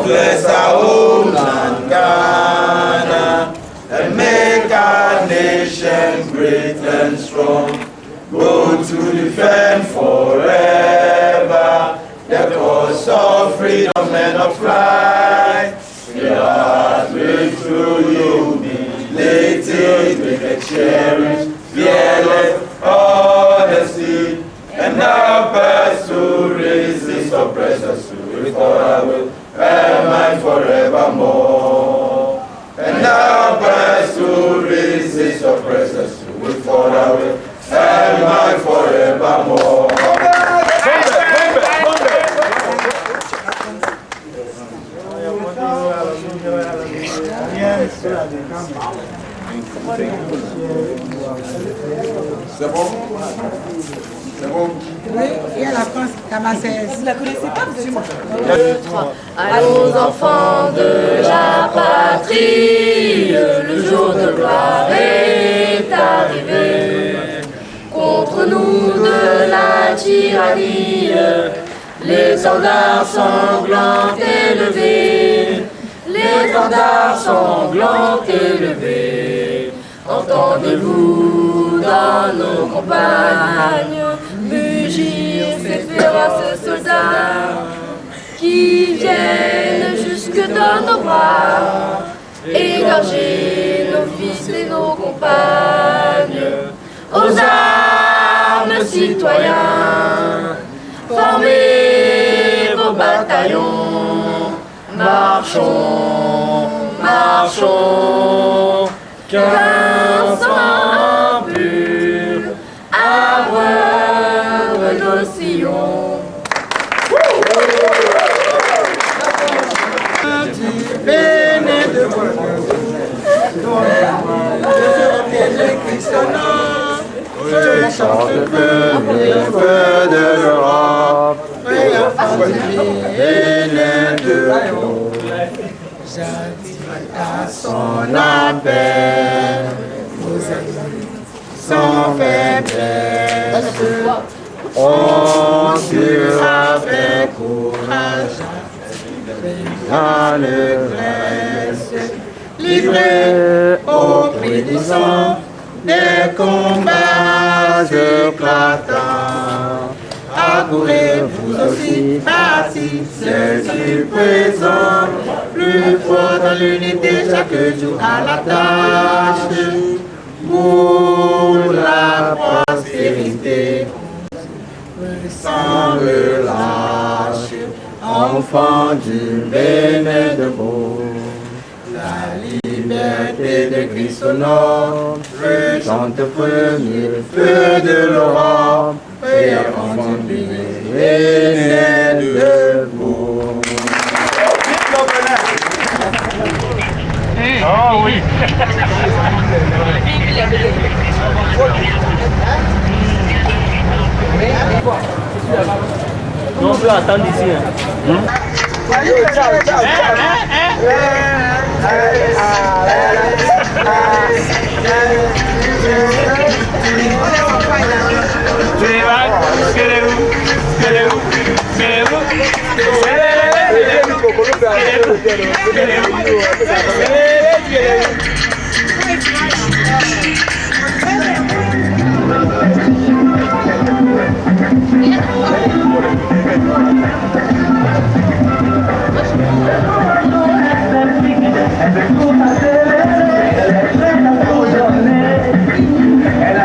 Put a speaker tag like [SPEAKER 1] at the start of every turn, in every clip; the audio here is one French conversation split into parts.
[SPEAKER 1] Bless our homeland, Ghana, and make our nation great and strong. Go to defend forever the cause of freedom and of right. We are through you, belated with the cherish, fearless honesty, and our best to resist oppressors with our will and mind forevermore. And our best to resist oppressors with our will and mind forevermore. C'est bon? C'est bon?
[SPEAKER 2] Oui, et à la France, Camassaise.
[SPEAKER 3] Vous la connaissez pas, vous êtes moi.
[SPEAKER 4] Allons enfants de la patrie, le jour de gloire est arrivé. Contre nous de la tyrannie, l'étendard sanglant élevé, l'étendard sanglant élevé. Entendez-vous dans nos campagnes mugir ces féroces soldats qui viennent jusque dans nos bras, égorger nos fils et nos compagnes. Aux armes, citoyens, formez vos bataillons, marchons, marchons, qu'un sang pur abreuve nos sillons.
[SPEAKER 1] Béné de je chante le feu de l'Europe, béné de l'eau. J'attire à son appel, vos amis sans faiblesse. On sera avec courage dans le Grèce, livré au prix du sang des combats éclatants. Accourez-vous aussi, participez du présent, plus fort dans l'unité chaque jour à la tâche, pour la prospérité. Sans relâche, enfant du Bénin de Beau, la liberté de Christ au nord, chante premier feu de l'Europe, et enfant du Bénin de Beau.
[SPEAKER 5] Oh oui. Non, on peut attendre ici. Ciao, ciao,
[SPEAKER 1] Elle a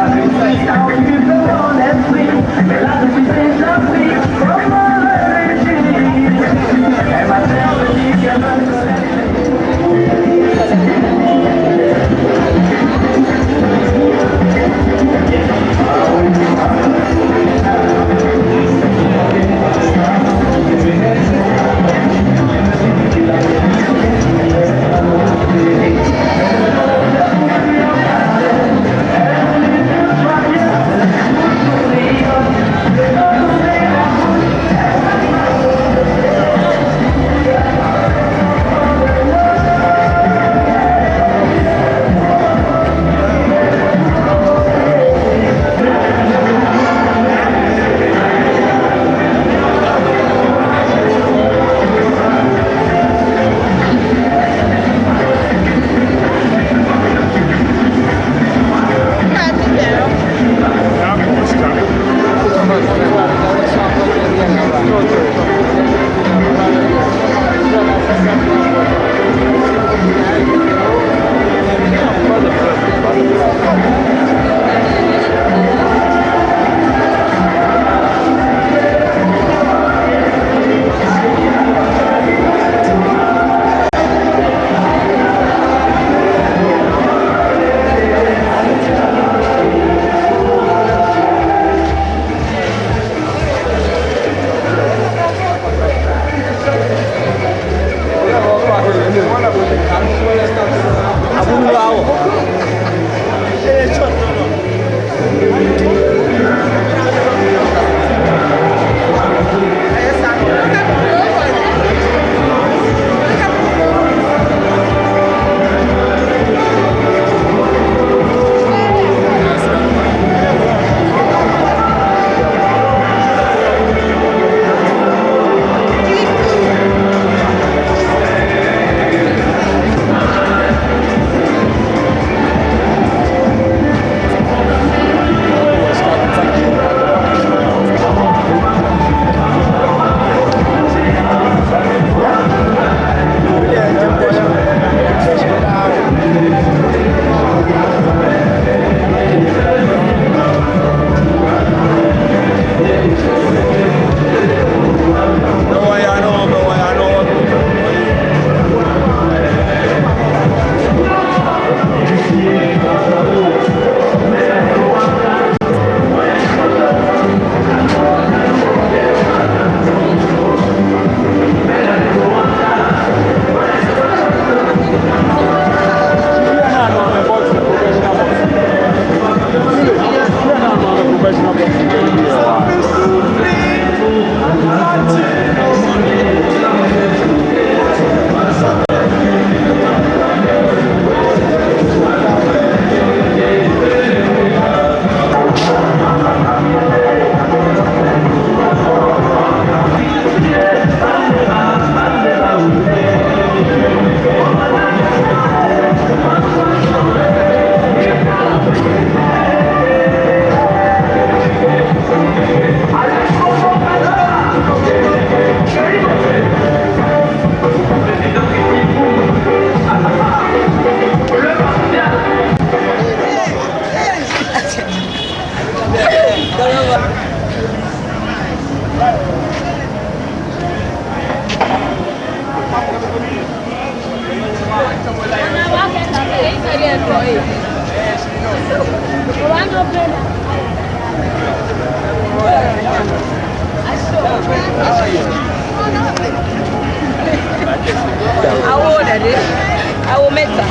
[SPEAKER 4] I will make that.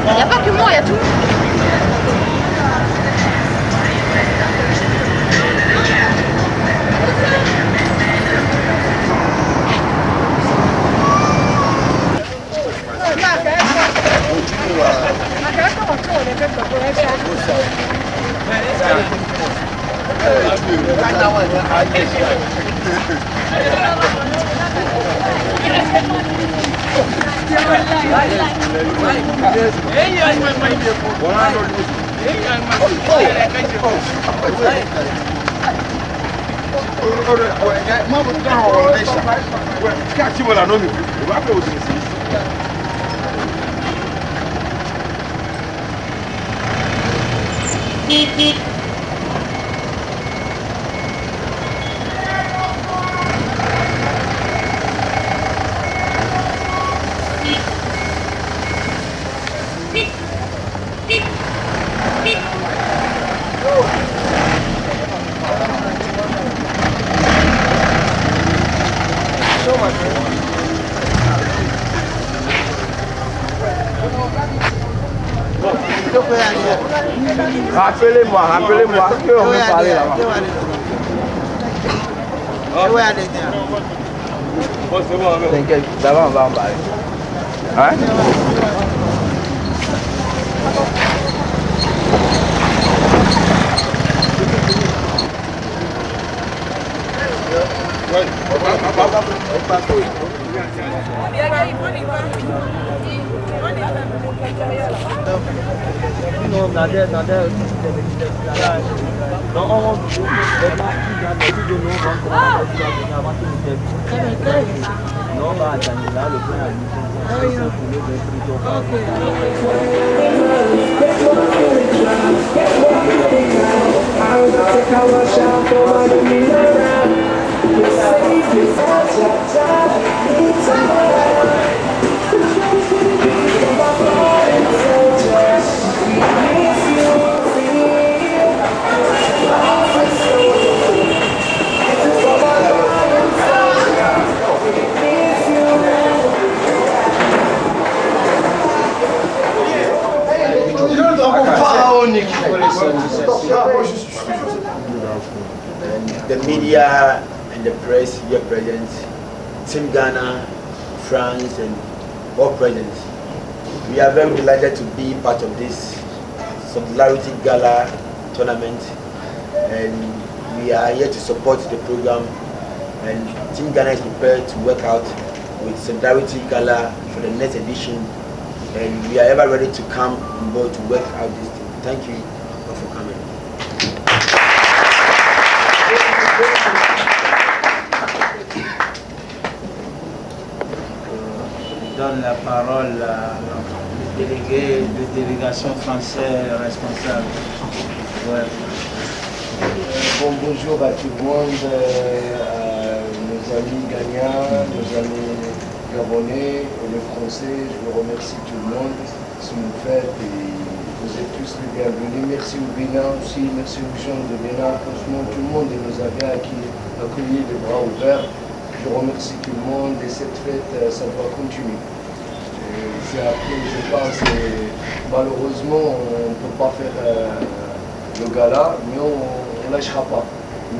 [SPEAKER 4] Il n'y a pas que moi, il y a tout.
[SPEAKER 1] Rappelez-moi, que on veut parler là-bas. T'inquiète, d'abord on va en parler. Hein?
[SPEAKER 3] The media and the press here present, Team Ghana, France, and all present. We are very delighted to be part of this Solidarity Gala tournament, and we are here to support the program. And Team Ghana is prepared to work out with Solidarity Gala for the next edition, and we are ever ready to come on board to work out this thing. Thank you for coming.
[SPEAKER 5] Je donne la parole au délégué de délégation français responsable. Ouais.
[SPEAKER 6] Bon, bonjour à tout le monde, à nos amis gagnants, nos amis gabonais et les Français. Je vous remercie tout le monde si vous faites et vous êtes tous les bienvenus. Merci au Bénin aussi, merci aux gens de Bénin. Franchement, tout le monde nous avait accueillis les bras ouverts. Je remercie tout le monde et cette fête, ça doit continuer. C'est après, je pense, malheureusement, on ne peut pas faire le gala, mais on ne lâchera pas.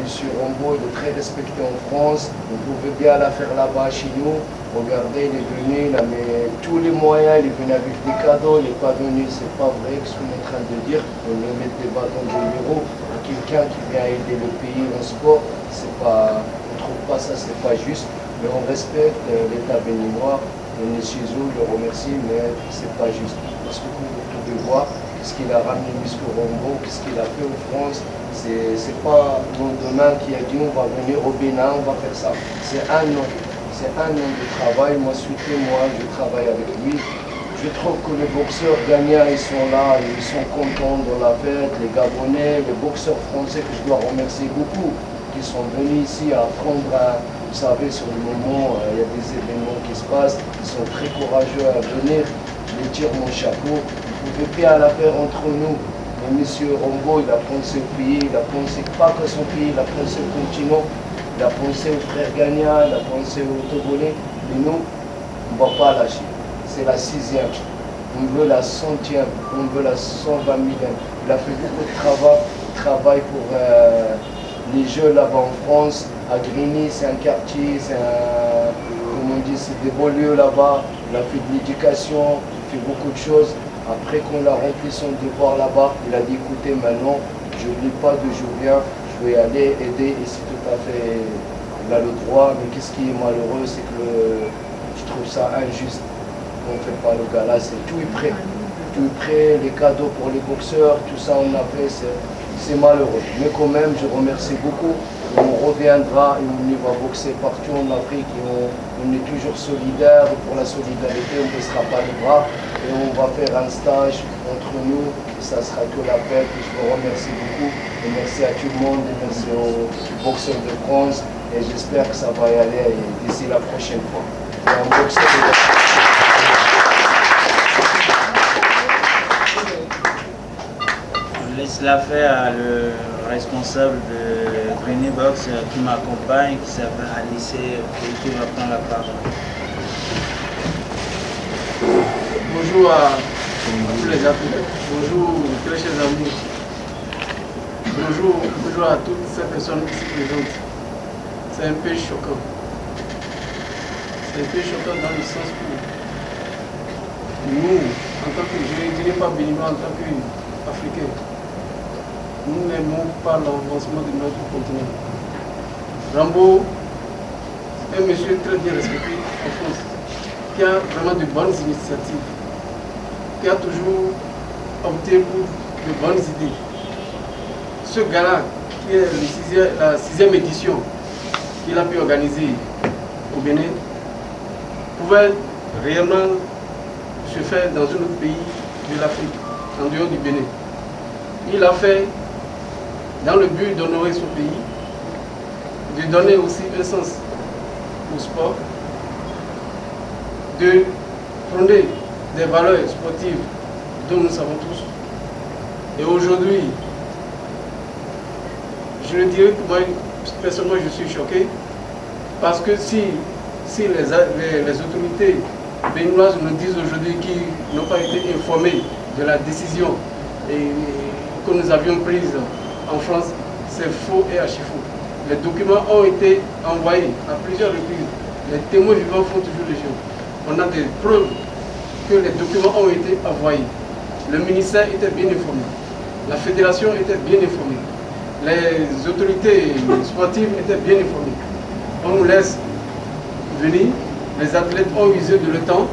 [SPEAKER 6] Monsieur Rombo est très respecté en France, vous pouvez bien la faire là-bas chez nous, Regardez, il est venu, il a mis tous les moyens, il est venu avec des cadeaux, il n'est pas venu, c'est pas vrai ce qu'on est en train de dire. On lui met des bâtons de l'euro à quelqu'un qui vient aider le pays en sport, c'est pas, on ne trouve pas ça, c'est pas juste. Mais on respecte l'État béninois, on est chez eux, je le remercie, mais c'est pas juste. Parce que comme vous pouvez voir, qu'est-ce qu'il a ramené M. Rombo, qu'est-ce qu'il a fait en France, c'est pas mon demain qui a dit on va venir au Bénin, on va faire ça. C'est un an. C'est un an de travail, moi souhaitez-moi, je travaille avec lui. Je trouve que les boxeurs gagnants, ils sont là, ils sont contents dans la fête, les Gabonais, les boxeurs français que je dois remercier beaucoup, qui sont venus ici à apprendre, vous savez, sur le moment, il y a des événements qui se passent, ils sont très courageux à venir, je les tire mon chapeau. Vous pouvez bien la faire entre nous. Mais M. Rombo, il a pensé au pays, il a pensé pas que son pays, il a pensé au continent. Il a pensé aux frères gagnants, il a pensé aux Togolais, mais nous, on ne va pas lâcher. C'est la 6e, on veut la 100e, on veut la 120 millième. Il a fait beaucoup de travail pour les Jeux là-bas en France. À Grigny, c'est un quartier, c'est des beaux lieux là-bas. Il a fait de l'éducation, il fait beaucoup de choses. Après qu'on a rempli son devoir là-bas, il a dit écoutez, maintenant, je n'oublie pas d'où je viens. Je vais aller aider et c'est tout à fait, il a le droit, mais qu'est-ce qui est malheureux, c'est que je trouve ça injuste. On ne fait pas le gala, c'est tout est prêt. Tout est prêt, les cadeaux pour les boxeurs, tout ça on a fait, c'est malheureux. Mais quand même, je remercie beaucoup. On reviendra et on y va boxer partout en Afrique et on est toujours solidaires. Pour la solidarité, on ne baissera pas les bras et on va faire un stage entre nous et ça sera que la fête. Et je vous remercie beaucoup et merci à tout le monde et merci aux boxeurs de France et j'espère que ça va y aller d'ici la prochaine fois. Et un boxeur
[SPEAKER 5] Je laisse l'affaire à le responsable de Grigny Box qui m'accompagne, qui s'appelle Alice, qui va prendre la parole.
[SPEAKER 1] Bonjour à tous les athlètes, bonjour très chers amis, bonjour à toutes ces personnes ici présentes. C'est un peu choquant. C'est un peu choquant dans le sens où nous, en tant que, je ne dirais pas béninois, en tant qu'Africains, nous n'aimons pas l'avancement de notre continent. Rambo est un monsieur très bien respecté en France, qui a vraiment de bonnes initiatives, qui a toujours opté pour de bonnes idées. Ce gala, qui est la 6e édition qu'il a pu organiser au Bénin, pouvait réellement se faire dans un autre pays de l'Afrique, en dehors du Bénin. Il l'a fait dans le but d'honorer son pays, de donner aussi un sens au sport, de prôner des valeurs sportives dont nous savons tous. Et aujourd'hui, je dirais que moi, personnellement, je suis choqué parce que si les autorités béninoises nous disent aujourd'hui qu'ils n'ont pas été informés de la décision que nous avions prise en France, c'est faux et archi faux. Les documents ont été envoyés à plusieurs reprises. Les témoins vivants font toujours les choses. On a des preuves que les documents ont été envoyés. Le ministère était bien informé. La fédération était bien informée. Les autorités sportives étaient bien informées. On nous laisse venir. Les athlètes ont usé de le temps.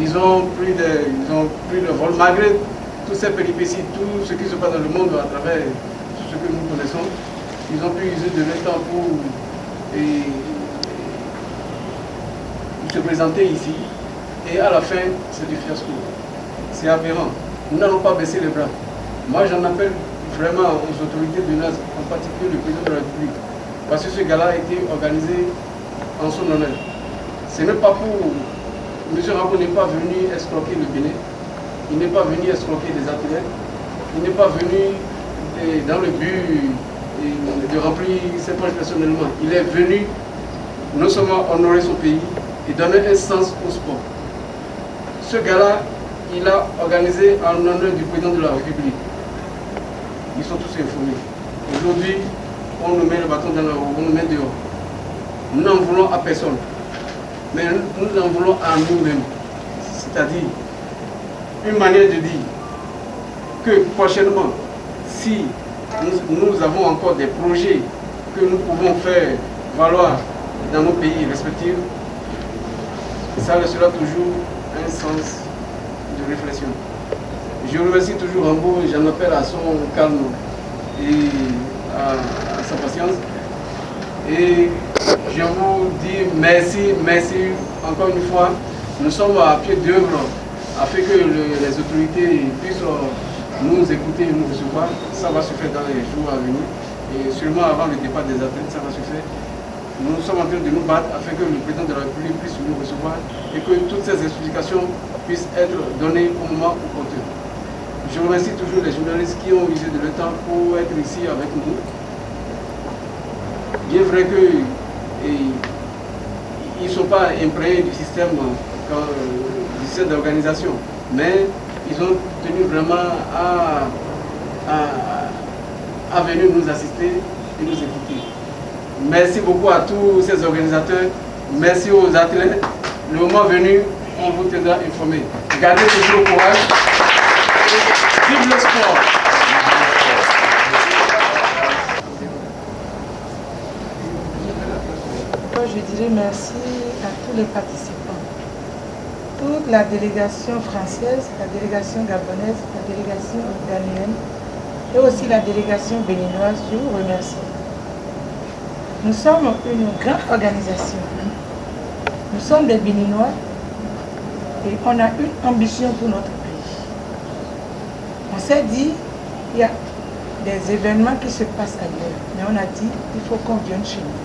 [SPEAKER 1] Ils ont pris le vol malgré toutes ces péripéties, tout ce qui se passe dans le monde à travers ce que nous connaissons. Ils ont pu user de leur temps pour se présenter ici. Et à la fin, c'est du fiasco. C'est aberrant. Nous n'allons pas baisser les bras. Moi, j'en appelle vraiment aux autorités de l'AS, en particulier le président de la République. Parce que ce gala a été organisé en son honneur. Ce n'est pas pour... M. Rambo n'est pas venu escroquer le Bénin. Il n'est pas venu escroquer des athlètes. Il n'est pas venu dans le but de remplir ses poches personnellement. Il est venu non seulement honorer son pays et donner un sens au sport. Ce gala, il a organisé en honneur du président de la République. Ils sont tous informés. Aujourd'hui, on nous met le bâton dans la roue, on nous met dehors. Nous n'en voulons à personne. mais nous en voulons à nous-mêmes. C'est-à-dire une manière de dire que prochainement, si nous avons encore des projets que nous pouvons faire valoir dans nos pays respectifs, ça restera toujours un sens de réflexion. Je remercie toujours Rambo, j'en appelle à son calme et à sa patience. Et je vous dis merci, merci encore une fois. Nous sommes à pied d'œuvre afin que les autorités puissent nous écouter et nous recevoir. Ça va se faire dans les jours à venir. Et sûrement avant le départ des athlètes, ça va se faire. Nous sommes en train de nous battre afin que le président de la République puisse nous recevoir et que toutes ces explications puissent être données au moment opportun. Je remercie toujours les journalistes qui ont usé de leur temps pour être ici avec nous. Bien vrai qu'ils ne sont pas imprégnés du système d'organisation, mais ils ont tenu vraiment à venir nous assister et nous écouter. Merci beaucoup à tous ces organisateurs, merci aux athlètes. Le moment venu, on vous tiendra informé. Gardez toujours le courage. Vive le sport!
[SPEAKER 2] Je dirais merci à tous les participants. Toute la délégation française, la délégation gabonaise, la délégation ghanéenne et aussi la délégation béninoise, je vous remercie. Nous sommes une grande organisation. Nous sommes des Béninois et on a une ambition pour notre pays. On s'est dit, il y a des événements qui se passent ailleurs, mais on a dit, il faut qu'on vienne chez nous.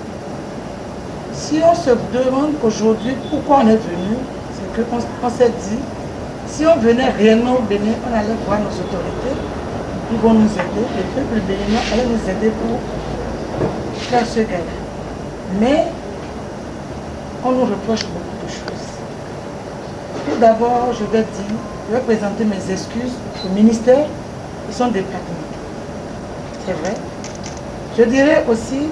[SPEAKER 2] Si on se demande aujourd'hui pourquoi on est venu, c'est qu'on s'est dit, si on venait réellement au Bénin, on allait voir nos autorités, ils vont nous aider, le peuple béninois allait nous aider pour faire ce gala. Mais on nous reproche beaucoup de choses. Tout d'abord, je vais présenter mes excuses au ministère et son département. C'est vrai. Je dirais aussi,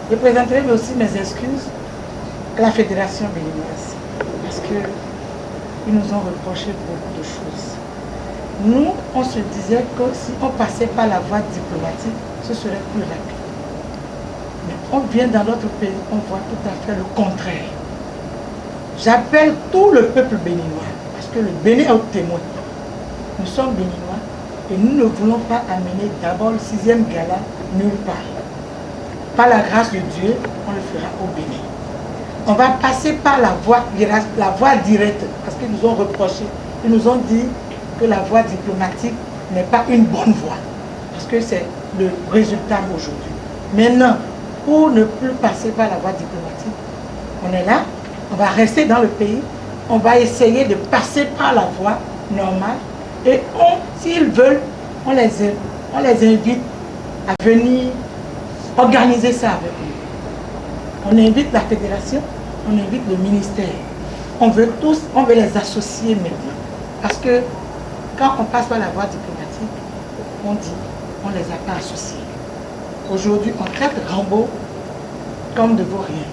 [SPEAKER 2] je présenterai aussi mes excuses à la fédération béninoise, parce qu'ils nous ont reproché beaucoup de choses. Nous, on se disait que si on passait par la voie diplomatique, ce serait plus rapide. Mais on vient dans notre pays, on voit tout à fait le contraire. J'appelle tout le peuple béninois, parce que le Bénin est au témoin. Nous sommes béninois et nous ne voulons pas amener d'abord le 6e gala nulle part. Par la grâce de Dieu, on le fera au Bénin. On va passer par la voie directe, parce qu'ils nous ont reproché. Ils nous ont dit que la voie diplomatique n'est pas une bonne voie, parce que c'est le résultat aujourd'hui. Maintenant, pour ne plus passer par la voie diplomatique, on est là, on va rester dans le pays, on va essayer de passer par la voie normale, et s'ils veulent, on les invite à venir organiser ça avec nous. On invite la fédération, on invite le ministère. On veut les associer maintenant. Parce que quand on passe par la voie diplomatique, on dit, on ne les a pas associés. Aujourd'hui, on traite Rambo comme de vaurien.